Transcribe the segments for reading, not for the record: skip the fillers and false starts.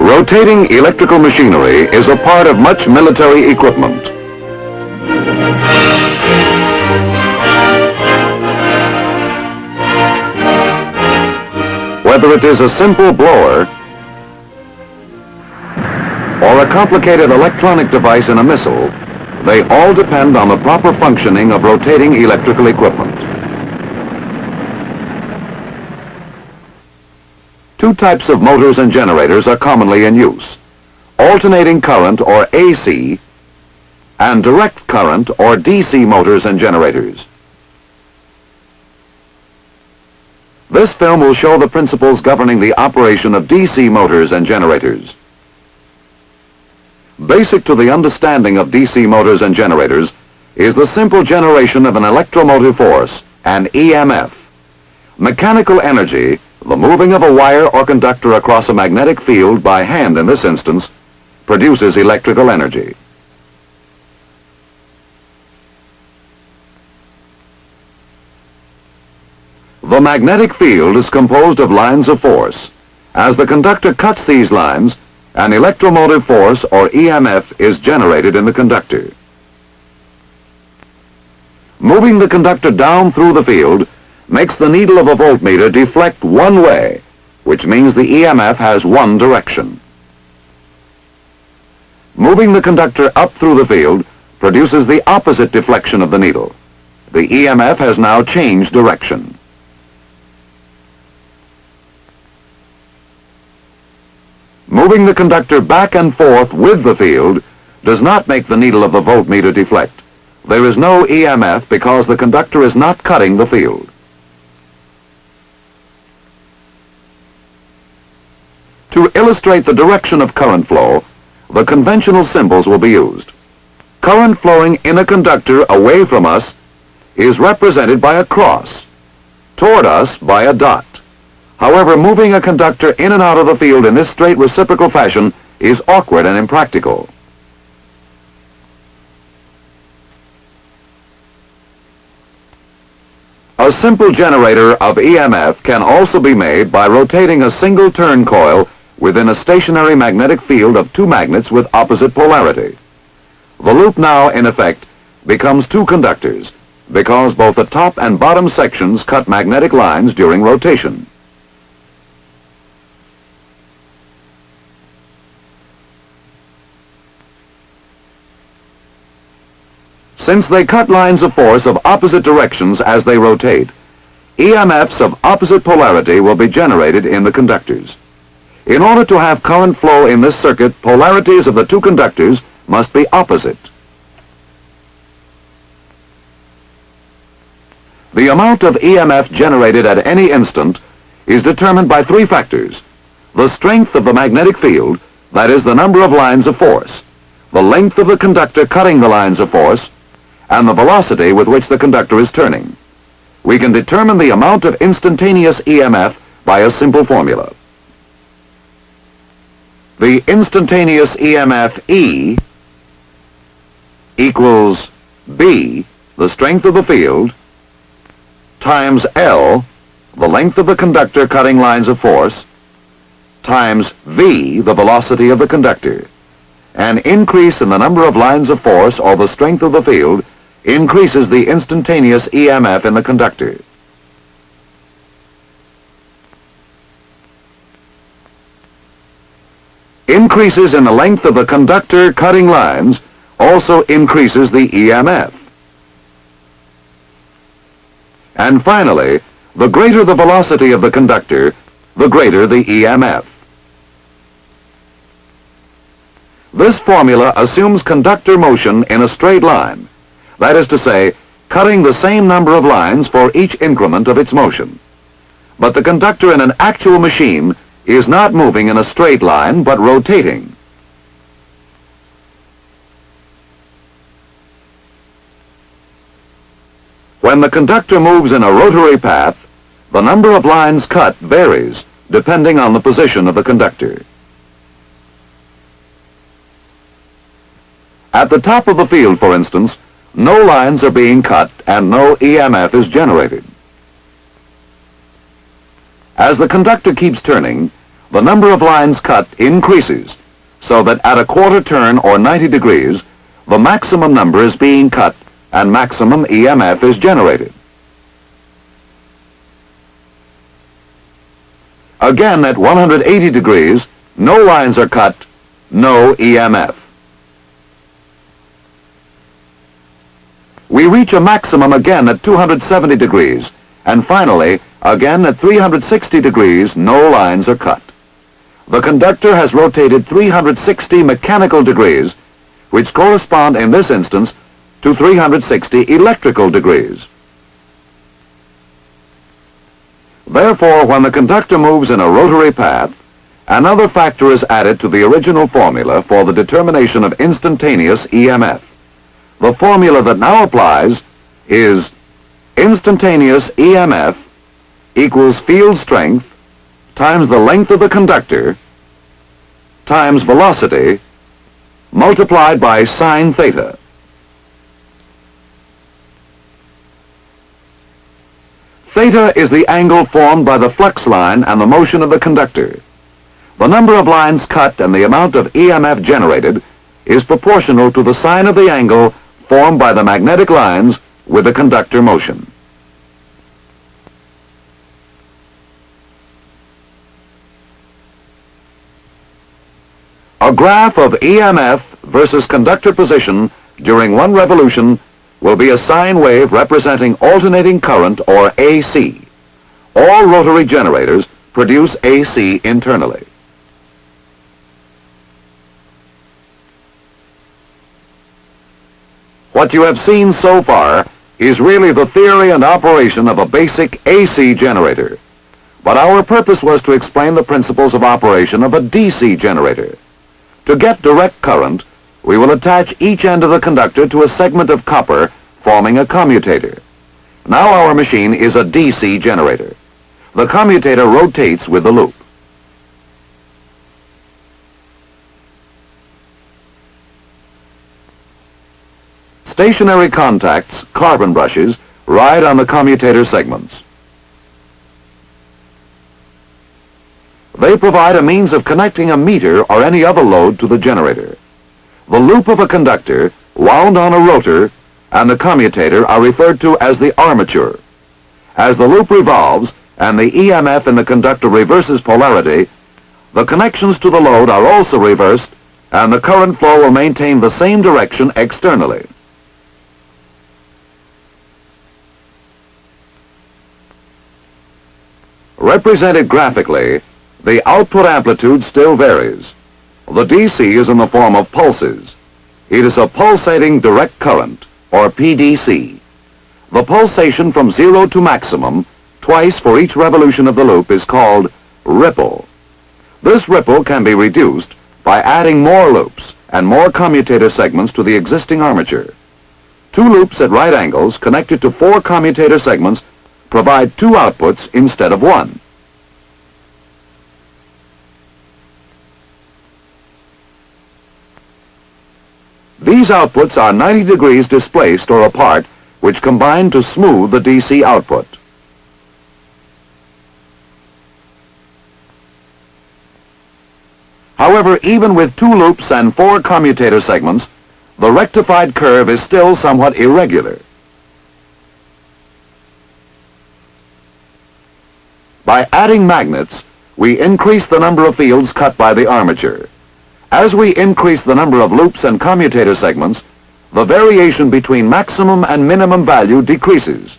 Rotating electrical machinery is a part of much military equipment. Whether it is a simple blower or a complicated electronic device in a missile, they all depend on the proper functioning of rotating electrical equipment. Two types of motors and generators are commonly in use: alternating current or AC and direct current or DC motors and generators. This film will show the principles governing the operation of DC motors and generators. Basic to the understanding of DC motors and generators is the simple generation of an electromotive force, an EMF. Mechanical energy, the moving of a wire or conductor across a magnetic field by hand in this instance, produces electrical energy. The magnetic field is composed of lines of force. As the conductor cuts these lines, an electromotive force or EMF is generated in the conductor. Moving the conductor down through the field makes the needle of a voltmeter deflect one way, which means the EMF has one direction. Moving the conductor up through the field produces the opposite deflection of the needle. The EMF has now changed direction. Moving the conductor back and forth with the field does not make the needle of the voltmeter deflect. There is no EMF because the conductor is not cutting the field. To illustrate the direction of current flow, the conventional symbols will be used. Current flowing in a conductor away from us is represented by a cross, toward us by a dot. However, moving a conductor in and out of the field in this straight reciprocal fashion is awkward and impractical. A simple generator of EMF can also be made by rotating a single turn coil within a stationary magnetic field of two magnets with opposite polarity. The loop now, in effect, becomes two conductors because both the top and bottom sections cut magnetic lines during rotation. Since they cut lines of force of opposite directions as they rotate, EMFs of opposite polarity will be generated in the conductors. In order to have current flow in this circuit, polarities of the two conductors must be opposite. The amount of EMF generated at any instant is determined by three factors: the strength of the magnetic field, that is, the number of lines of force, the length of the conductor cutting the lines of force, and the velocity with which the conductor is turning. We can determine the amount of instantaneous EMF by a simple formula. The instantaneous EMF E equals B, the strength of the field, times L, the length of the conductor cutting lines of force, times V, the velocity of the conductor. An increase in the number of lines of force or the strength of the field increases the instantaneous EMF in the conductor. Increases in the length of the conductor cutting lines also increases the EMF. And finally, the greater the velocity of the conductor, the greater the EMF. This formula assumes conductor motion in a straight line, that is to say, cutting the same number of lines for each increment of its motion. But the conductor in an actual machine is not moving in a straight line, but rotating. When the conductor moves in a rotary path, the number of lines cut varies depending on the position of the conductor. At the top of the field, for instance, no lines are being cut and no EMF is generated. As the conductor keeps turning, the number of lines cut increases, so that at a quarter turn or 90 degrees, the maximum number is being cut and maximum EMF is generated. Again, at 180 degrees, no lines are cut, no EMF. We reach a maximum again at 270 degrees, and finally, again at 360 degrees, no lines are cut. The conductor has rotated 360 mechanical degrees, which correspond in this instance to 360 electrical degrees. Therefore, when the conductor moves in a rotary path, another factor is added to the original formula for the determination of instantaneous EMF. The formula that now applies is instantaneous EMF equals field strength times the length of the conductor times velocity multiplied by sine theta. Theta is the angle formed by the flux line and the motion of the conductor. The number of lines cut and the amount of EMF generated is proportional to the sine of the angle formed by the magnetic lines with the conductor motion. A graph of EMF versus conductor position during one revolution will be a sine wave representing alternating current, or AC. All rotary generators produce AC internally. What you have seen so far is really the theory and operation of a basic AC generator, but our purpose was to explain the principles of operation of a DC generator. To get direct current, we will attach each end of the conductor to a segment of copper forming a commutator. Now our machine is a DC generator. The commutator rotates with the loop. Stationary contacts, carbon brushes, ride on the commutator segments. They provide a means of connecting a meter or any other load to the generator. The loop of a conductor, wound on a rotor, and the commutator are referred to as the armature. As the loop revolves and the EMF in the conductor reverses polarity, the connections to the load are also reversed and the current flow will maintain the same direction externally. Represented graphically, the output amplitude still varies. The DC is in the form of pulses. It is a pulsating direct current, or PDC. The pulsation from 0 to maximum, twice for each revolution of the loop, is called ripple. This ripple can be reduced by adding more loops and more commutator segments to the existing armature. 2 loops at right angles connected to 4 commutator segments provide 2 outputs instead of 1. These outputs are 90 degrees displaced or apart, which combine to smooth the DC output. However, even with 2 loops and 4 commutator segments, the rectified curve is still somewhat irregular. By adding magnets, we increase the number of fields cut by the armature. As we increase the number of loops and commutator segments, the variation between maximum and minimum value decreases.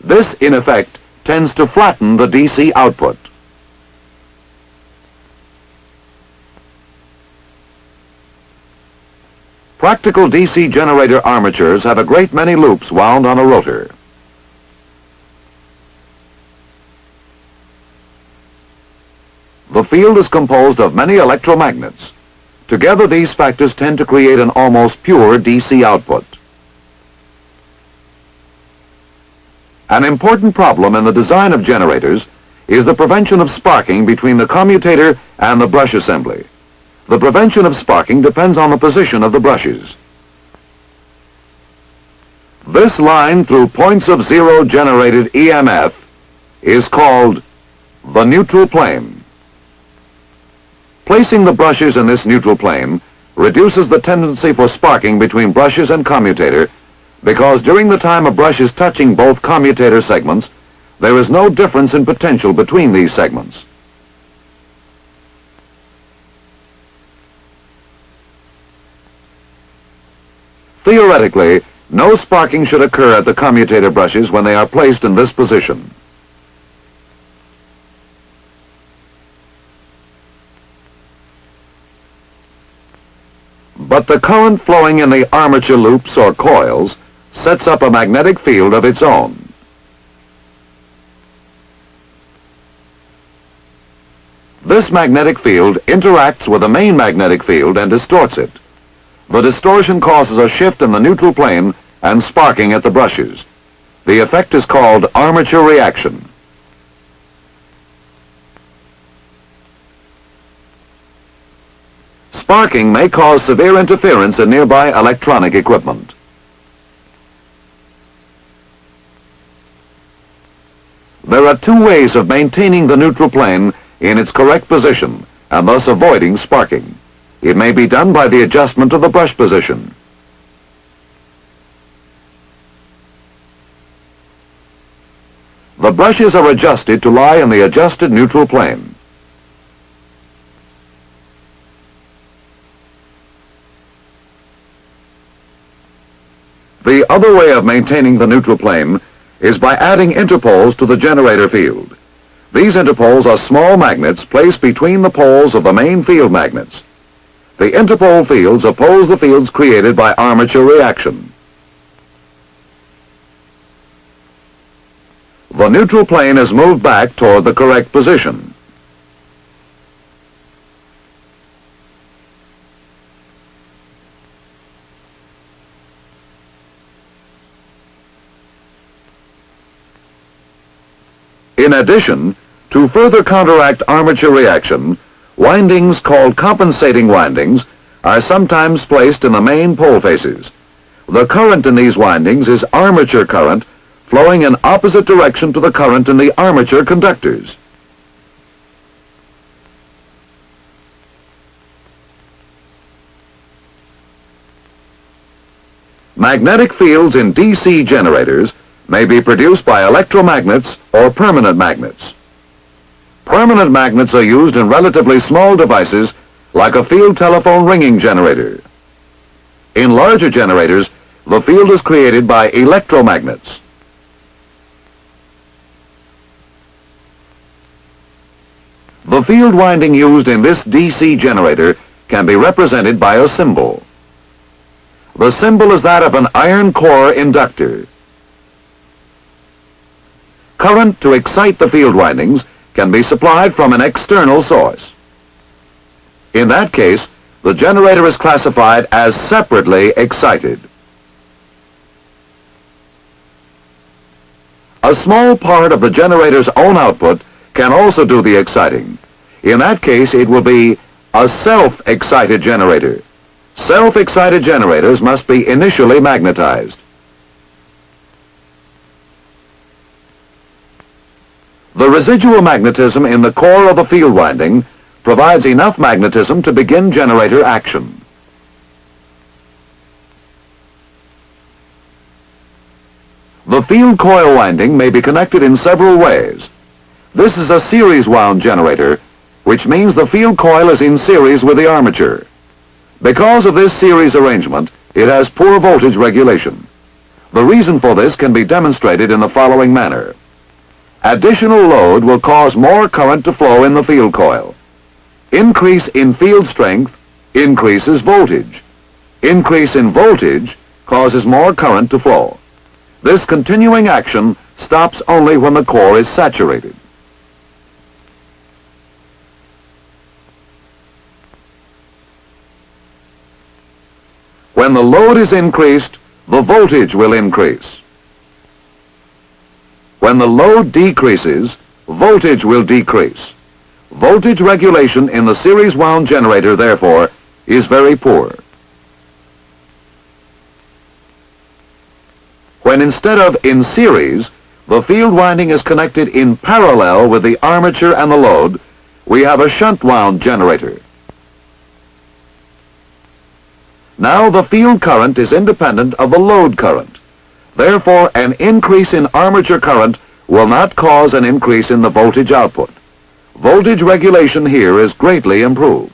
This, in effect, tends to flatten the DC output. Practical DC generator armatures have a great many loops wound on a rotor. The field is composed of many electromagnets. Together, these factors tend to create an almost pure DC output. An important problem in the design of generators is the prevention of sparking between the commutator and the brush assembly. The prevention of sparking depends on the position of the brushes. This line through points of zero generated EMF is called the neutral plane. Placing the brushes in this neutral plane reduces the tendency for sparking between brushes and commutator, because during the time a brush is touching both commutator segments, there is no difference in potential between these segments. Theoretically, no sparking should occur at the commutator brushes when they are placed in this position. But the current flowing in the armature loops or coils sets up a magnetic field of its own. This magnetic field interacts with the main magnetic field and distorts it. The distortion causes a shift in the neutral plane and sparking at the brushes. The effect is called armature reaction. Sparking may cause severe interference in nearby electronic equipment. There are two ways of maintaining the neutral plane in its correct position and thus avoiding sparking. It may be done by the adjustment of the brush position. The brushes are adjusted to lie in the adjusted neutral plane. The other way of maintaining the neutral plane is by adding interpoles to the generator field. These interpoles are small magnets placed between the poles of the main field magnets. The interpole fields oppose the fields created by armature reaction. The neutral plane is moved back toward the correct position. In addition, to further counteract armature reaction, windings called compensating windings are sometimes placed in the main pole faces. The current in these windings is armature current flowing in opposite direction to the current in the armature conductors. Magnetic fields in DC generators may be produced by electromagnets or permanent magnets. Permanent magnets are used in relatively small devices like a field telephone ringing generator. In larger generators, the field is created by electromagnets. The field winding used in this DC generator can be represented by a symbol. The symbol is that of an iron core inductor. Current to excite the field windings can be supplied from an external source. In that case, the generator is classified as separately excited. A small part of the generator's own output can also do the exciting. In that case, it will be a self-excited generator. Self-excited generators must be initially magnetized. The residual magnetism in the core of the field winding provides enough magnetism to begin generator action. The field coil winding may be connected in several ways. This is a series wound generator, which means the field coil is in series with the armature. Because of this series arrangement, it has poor voltage regulation. The reason for this can be demonstrated in the following manner. Additional load will cause more current to flow in the field coil. Increase in field strength increases voltage. Increase in voltage causes more current to flow. This continuing action stops only when the core is saturated. When the load is increased, the voltage will increase. When the load decreases, voltage will decrease. Voltage regulation in the series wound generator, therefore, is very poor. When instead of in series, the field winding is connected in parallel with the armature and the load, we have a shunt wound generator. Now the field current is independent of the load current. Therefore, an increase in armature current will not cause an increase in the voltage output. Voltage regulation here is greatly improved.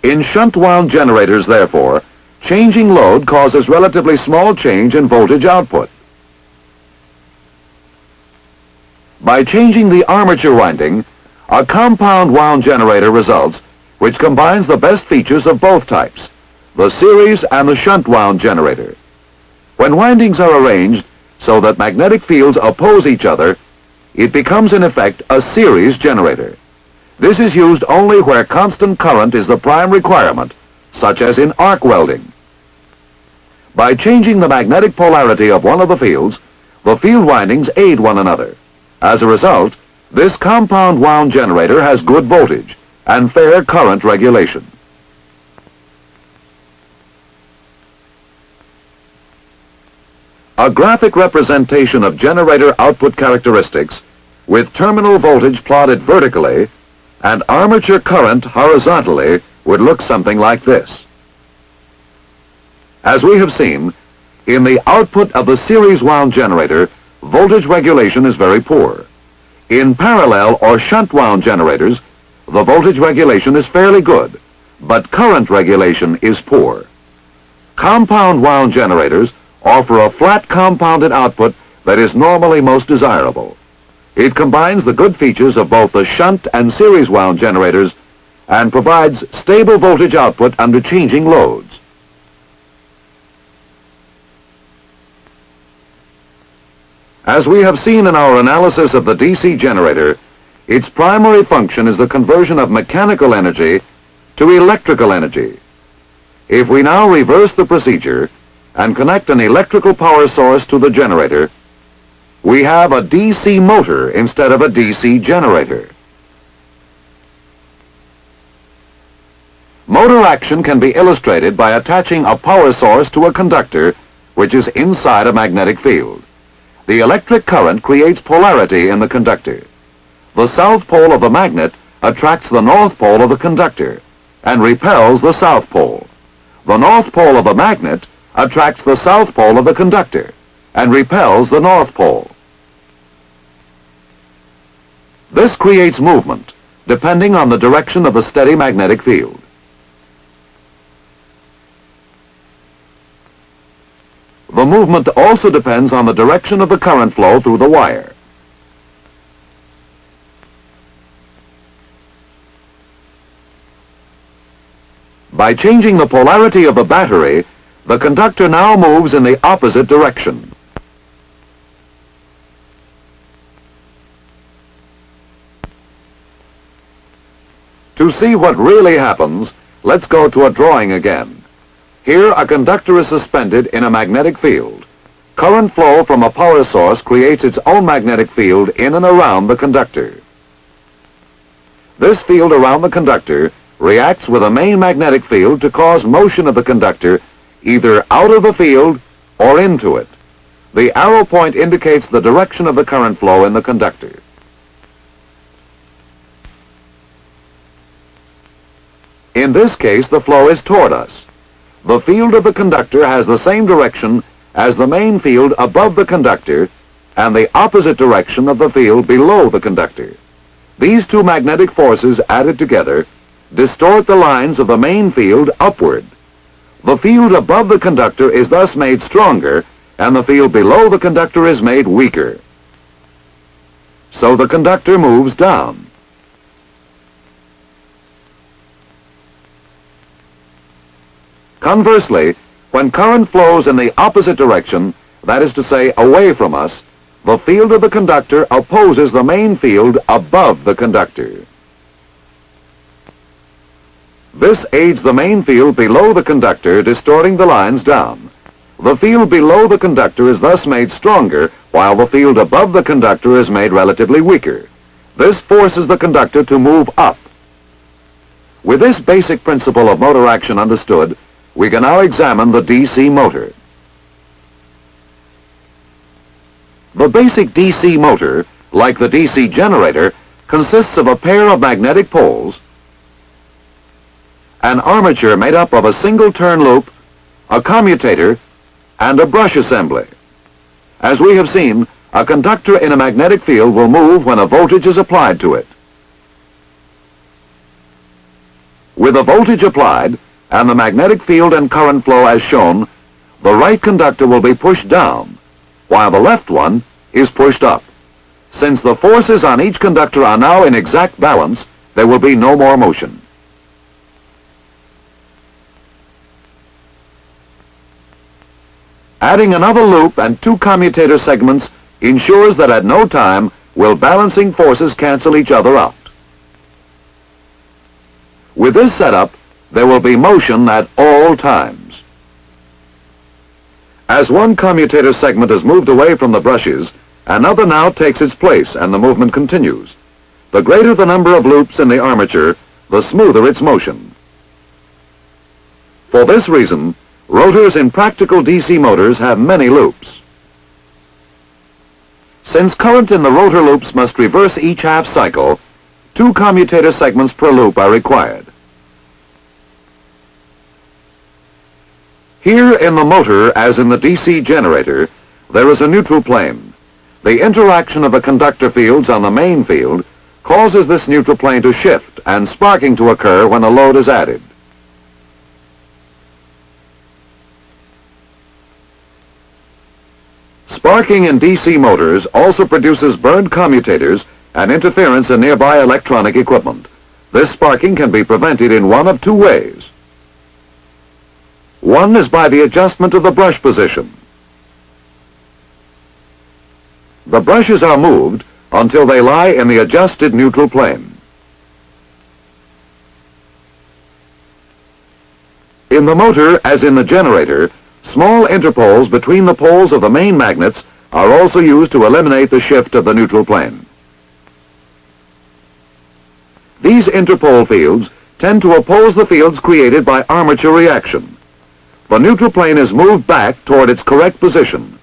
In shunt wound generators, therefore, changing load causes relatively small change in voltage output. By changing the armature winding, a compound wound generator results, which combines the best features of both types, the series and the shunt wound generator. When windings are arranged so that magnetic fields oppose each other, it becomes in effect a series generator. This is used only where constant current is the prime requirement, such as in arc welding. By changing the magnetic polarity of one of the field windings aid one another. As a result, this compound wound generator has good voltage and fair current regulation. A graphic representation of generator output characteristics with terminal voltage plotted vertically and armature current horizontally would look something like this. As we have seen, in the output of the series wound generator, voltage regulation is very poor. In parallel or shunt wound generators, the voltage regulation is fairly good, but current regulation is poor. Compound wound generators offer a flat compounded output that is normally most desirable. It combines the good features of both the shunt and series wound generators and provides stable voltage output under changing loads. As we have seen in our analysis of the DC generator, its primary function is the conversion of mechanical energy to electrical energy. If we now reverse the procedure and connect an electrical power source to the generator, we have a DC motor instead of a DC generator. Motor action can be illustrated by attaching a power source to a conductor which is inside a magnetic field. The electric current creates polarity in the conductor. The south pole of the magnet attracts the north pole of the conductor and repels the south pole. The north pole of the magnet attracts the south pole of the conductor and repels the north pole. This creates movement depending on the direction of the steady magnetic field. The movement also depends on the direction of the current flow through the wire. By changing the polarity of the battery, the conductor now moves in the opposite direction. To see what really happens, let's go to a drawing again. Here, a conductor is suspended in a magnetic field. Current flow from a power source creates its own magnetic field in and around the conductor. This field around the conductor reacts with a main magnetic field to cause motion of the conductor either out of the field or into it. The arrow point indicates the direction of the current flow in the conductor. In this case, the flow is toward us. The field of the conductor has the same direction as the main field above the conductor and the opposite direction of the field below the conductor. These two magnetic forces added together distort the lines of the main field upward. The field above the conductor is thus made stronger and the field below the conductor is made weaker. So the conductor moves down. Conversely, when current flows in the opposite direction, that is to say, away from us, the field of the conductor opposes the main field above the conductor. This aids the main field below the conductor, distorting the lines down. The field below the conductor is thus made stronger, while the field above the conductor is made relatively weaker. This forces the conductor to move up. With this basic principle of motor action understood, we can now examine the DC motor. The basic DC motor, like the DC generator, consists of a pair of magnetic poles, an armature made up of a single turn loop, a commutator, and a brush assembly. As we have seen, a conductor in a magnetic field will move when a voltage is applied to it. With a voltage applied, and the magnetic field and current flow as shown, the right conductor will be pushed down, while the left one is pushed up. Since the forces on each conductor are now in exact balance, there will be no more motion. Adding another loop and two commutator segments ensures that at no time will balancing forces cancel each other out. With this setup, there will be motion at all times. As one commutator segment is moved away from the brushes, another now takes its place and the movement continues. The greater the number of loops in the armature, the smoother its motion. For this reason, rotors in practical DC motors have many loops. Since current in the rotor loops must reverse each half cycle, two commutator segments per loop are required. Here in the motor, as in the DC generator, there is a neutral plane. The interaction of the conductor fields on the main field causes this neutral plane to shift and sparking to occur when a load is added. Sparking in DC motors also produces burned commutators and interference in nearby electronic equipment. This sparking can be prevented in one of two ways. One is by the adjustment of the brush position. The brushes are moved until they lie in the adjusted neutral plane. In the motor, as in the generator, small interpoles between the poles of the main magnets are also used to eliminate the shift of the neutral plane. These interpole fields tend to oppose the fields created by armature reaction. The neutral plane is moved back toward its correct position.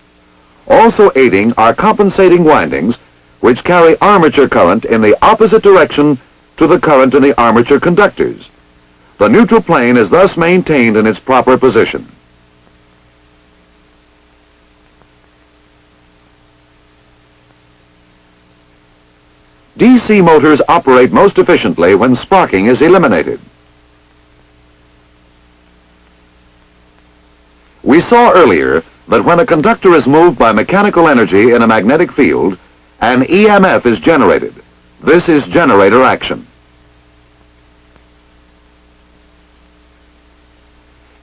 Also aiding are compensating windings, which carry armature current in the opposite direction to the current in the armature conductors. The neutral plane is thus maintained in its proper position. DC motors operate most efficiently when sparking is eliminated. We saw earlier that when a conductor is moved by mechanical energy in a magnetic field, an EMF is generated. This is generator action.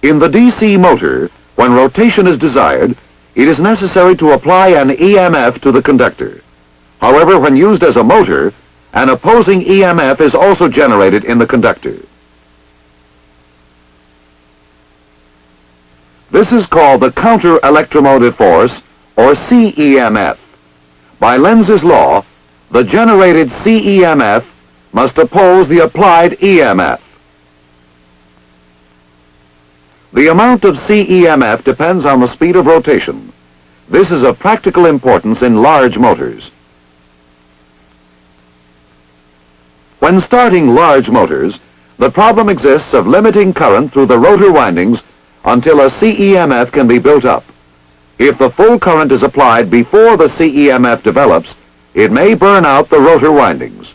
In the DC motor, when rotation is desired, it is necessary to apply an EMF to the conductor. However, when used as a motor, an opposing EMF is also generated in the conductor. This is called the counter-electromotive force, or CEMF. By Lenz's law, the generated CEMF must oppose the applied EMF. The amount of CEMF depends on the speed of rotation. This is of practical importance in large motors. When starting large motors, the problem exists of limiting current through the rotor windings until a CEMF can be built up. If the full current is applied before the CEMF develops, it may burn out the rotor windings.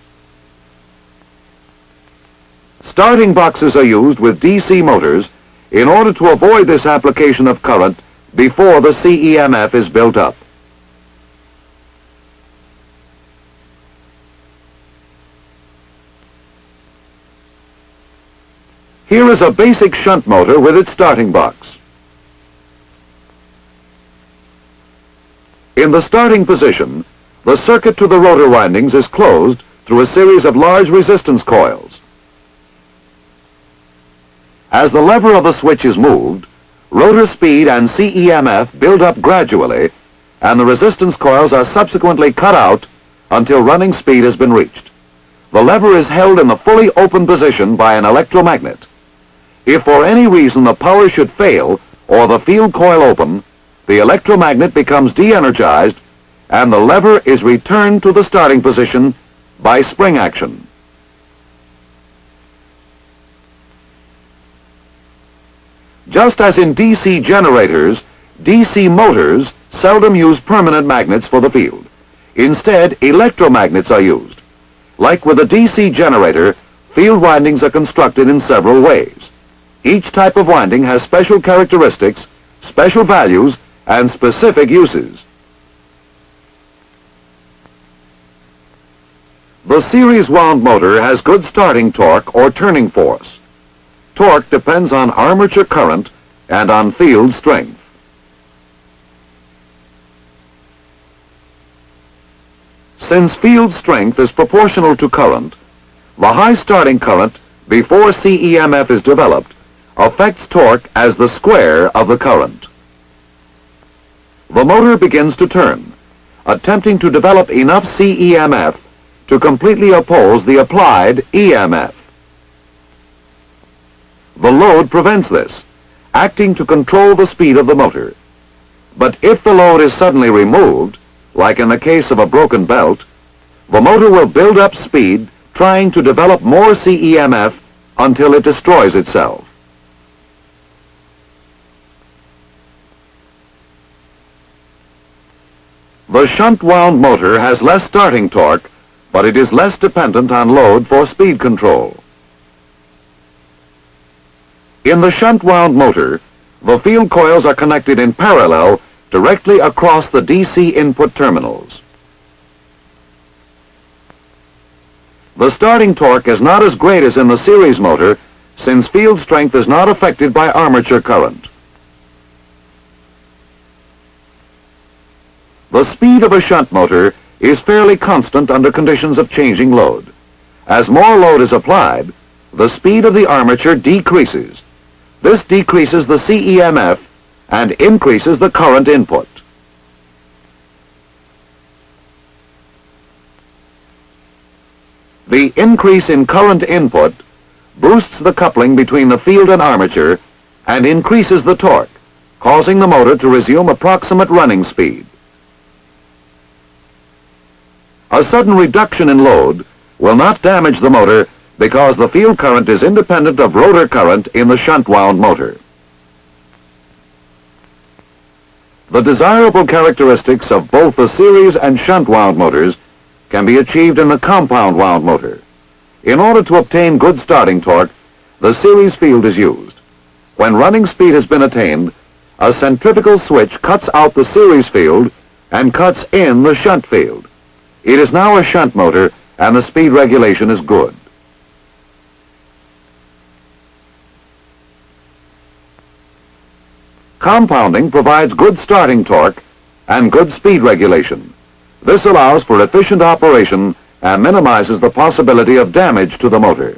Starting boxes are used with DC motors in order to avoid this application of current before the CEMF is built up. Here is a basic shunt motor with its starting box. In the starting position, the circuit to the rotor windings is closed through a series of large resistance coils. As the lever of the switch is moved, rotor speed and CEMF build up gradually, and the resistance coils are subsequently cut out until running speed has been reached. The lever is held in the fully open position by an electromagnet. If for any reason the power should fail or the field coil open, the electromagnet becomes de-energized and the lever is returned to the starting position by spring action. Just as in DC generators, DC motors seldom use permanent magnets for the field. Instead, electromagnets are used. Like with a DC generator, field windings are constructed in several ways. Each type of winding has special characteristics, special values, and specific uses. The series wound motor has good starting torque or turning force. Torque depends on armature current and on field strength. Since field strength is proportional to current, the high starting current before CEMF is developed affects torque as the square of the current. The motor begins to turn, attempting to develop enough CEMF to completely oppose the applied EMF. The load prevents this, acting to control the speed of the motor. But if the load is suddenly removed, like in the case of a broken belt, the motor will build up speed trying to develop more CEMF until it destroys itself. The shunt wound motor has less starting torque, but it is less dependent on load for speed control. In the shunt wound motor, the field coils are connected in parallel directly across the DC input terminals. The starting torque is not as great as in the series motor since field strength is not affected by armature current. The speed of a shunt motor is fairly constant under conditions of changing load. As more load is applied, the speed of the armature decreases. This decreases the CEMF and increases the current input. The increase in current input boosts the coupling between the field and armature and increases the torque, causing the motor to resume approximate running speed. A sudden reduction in load will not damage the motor because the field current is independent of rotor current in the shunt wound motor. The desirable characteristics of both the series and shunt wound motors can be achieved in the compound wound motor. In order to obtain good starting torque, the series field is used. When running speed has been attained, a centrifugal switch cuts out the series field and cuts in the shunt field. It is now a shunt motor and the speed regulation is good. Compounding provides good starting torque and good speed regulation. This allows for efficient operation and minimizes the possibility of damage to the motor.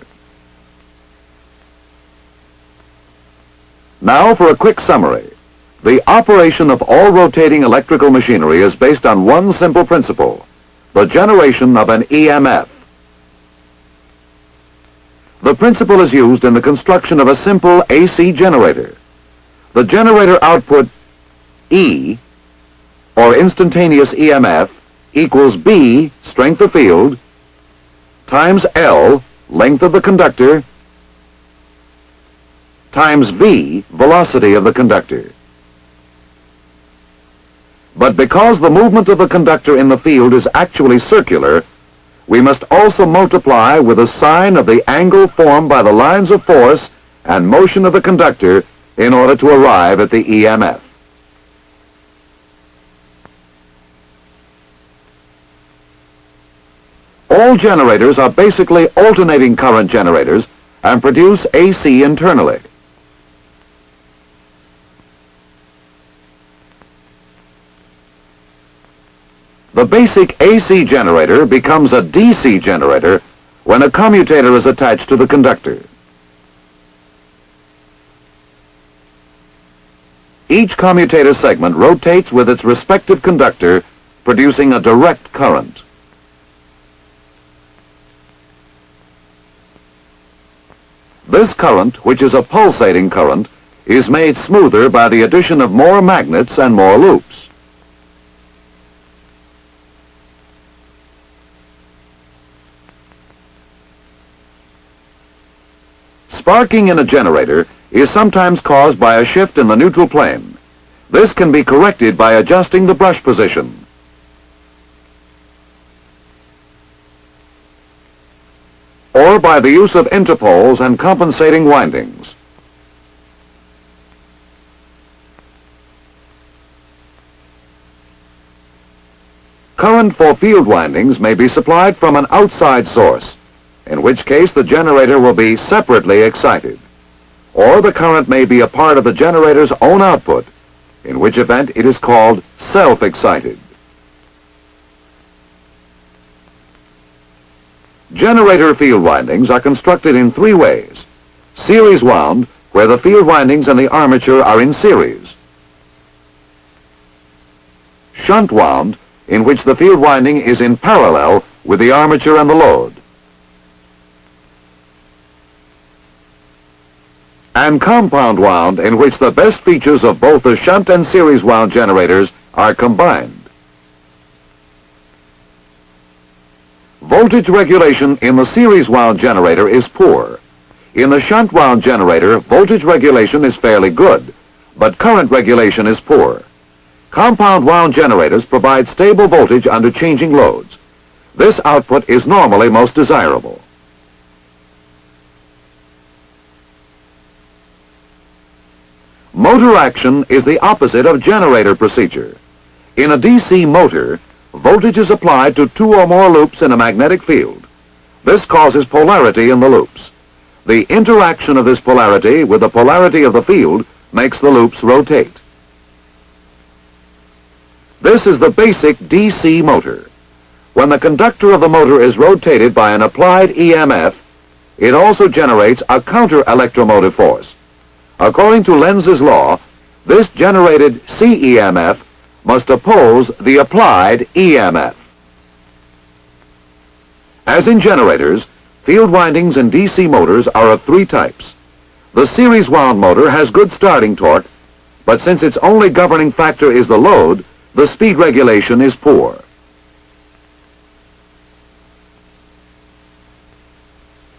Now for a quick summary. The operation of all rotating electrical machinery is based on one simple principle, the generation of an EMF. The principle is used in the construction of a simple AC generator. The generator output E, or instantaneous EMF, equals B, strength of field, times L, length of the conductor, times V, velocity of the conductor. But because the movement of the conductor in the field is actually circular, we must also multiply with a sine of the angle formed by the lines of force and motion of the conductor in order to arrive at the EMF. All generators are basically alternating current generators and produce AC internally. The basic AC generator becomes a DC generator when a commutator is attached to the conductor. Each commutator segment rotates with its respective conductor, producing a direct current. This current, which is a pulsating current, is made smoother by the addition of more magnets and more loops. Sparking in a generator is sometimes caused by a shift in the neutral plane. This can be corrected by adjusting the brush position. Or by the use of interpoles and compensating windings. Current for field windings may be supplied from an outside source, in which case the generator will be separately excited. Or the current may be a part of the generator's own output, in which event it is called self-excited. Generator field windings are constructed in three ways. Series wound, where the field windings and the armature are in series. Shunt wound, in which the field winding is in parallel with the armature and the load. And compound wound, in which the best features of both the shunt and series wound generators are combined. Voltage regulation in the series wound generator is poor. In the shunt wound generator, voltage regulation is fairly good, but current regulation is poor. Compound wound generators provide stable voltage under changing loads. This output is normally most desirable. Motor action is the opposite of generator procedure. In a DC motor, voltage is applied to two or more loops in a magnetic field. This causes polarity in the loops. The interaction of this polarity with the polarity of the field makes the loops rotate. This is the basic DC motor. When the conductor of the motor is rotated by an applied EMF, it also generates a counter-electromotive force. According to Lenz's law, this generated CEMF must oppose the applied EMF. As in generators, field windings in DC motors are of three types. The series wound motor has good starting torque, but since its only governing factor is the load, the speed regulation is poor.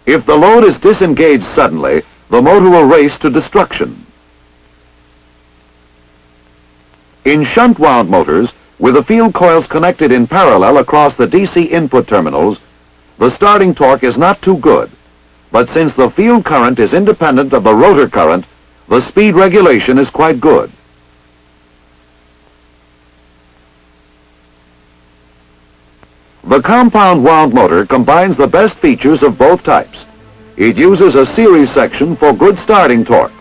If the load is disengaged suddenly, the motor will race to destruction. In shunt wound motors, with the field coils connected in parallel across the DC input terminals, the starting torque is not too good, but since the field current is independent of the rotor current, the speed regulation is quite good. The compound wound motor combines the best features of both types. It uses a series section for good starting torque.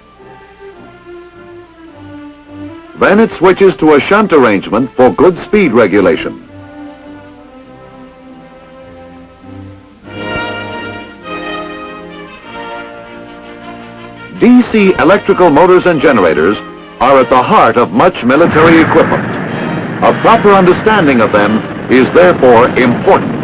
Then it switches to a shunt arrangement for good speed regulation. DC electrical motors and generators are at the heart of much military equipment. A proper understanding of them is therefore important.